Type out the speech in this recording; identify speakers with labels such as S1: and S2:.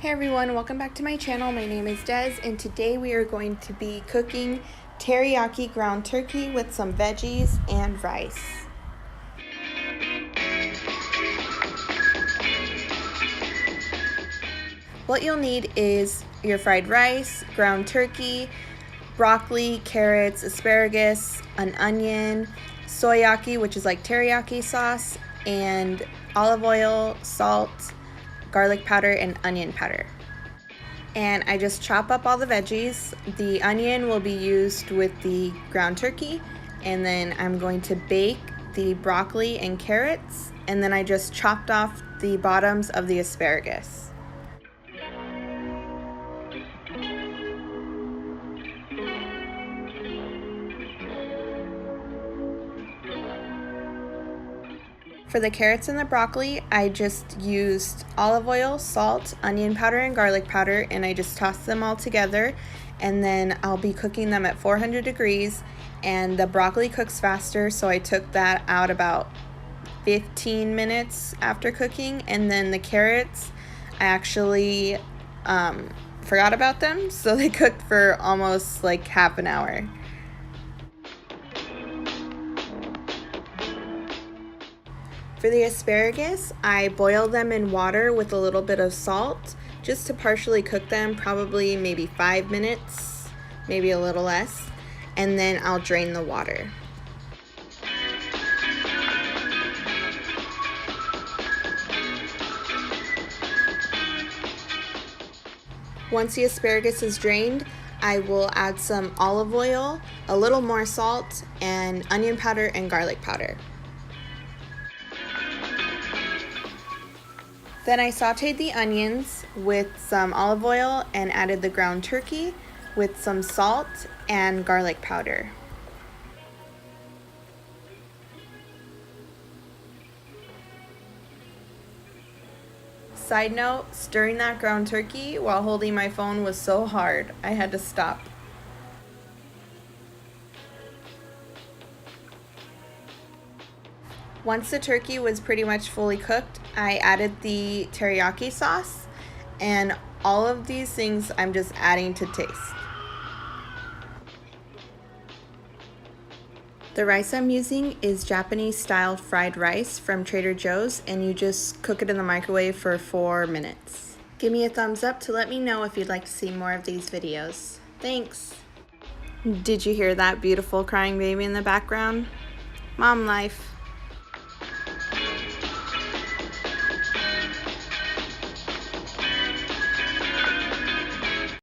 S1: Hey everyone, welcome back to my channel. My name is Des and today we are going to be cooking teriyaki ground turkey with some veggies and rice. What you'll need is your fried rice, ground turkey, broccoli, carrots, asparagus, an onion, soyaki, which is like teriyaki sauce, and olive oil, salt, garlic powder, and onion powder. And I just chop up all the veggies. The onion will be used with the ground turkey, and then I'm going to bake the broccoli and carrots, and then I just chopped off the bottoms of the asparagus. For the carrots and the broccoli, I just used olive oil, salt, onion powder, and garlic powder, and I just tossed them all together, and then I'll be cooking them at 400 degrees, and the broccoli cooks faster, so I took that out about 15 minutes after cooking, and then the carrots, I actually forgot about them, so they cooked for almost like half an hour. For the asparagus, I boil them in water with a little bit of salt just to partially cook them, probably maybe 5 minutes, maybe a little less, and then I'll drain the water. Once the asparagus is drained, I will add some olive oil, a little more salt, and onion powder and garlic powder. Then I sauteed the onions with some olive oil and added the ground turkey with some salt and garlic powder. Side note, stirring that ground turkey while holding my phone was so hard, I had to stop. Once the turkey was pretty much fully cooked, I added the teriyaki sauce, and all of these things I'm just adding to taste. The rice I'm using is Japanese style fried rice from Trader Joe's, and you just cook it in the microwave for 4 minutes. Give me a thumbs up to let me know if you'd like to see more of these videos. Thanks! Did you hear that beautiful crying baby in the background? Mom life.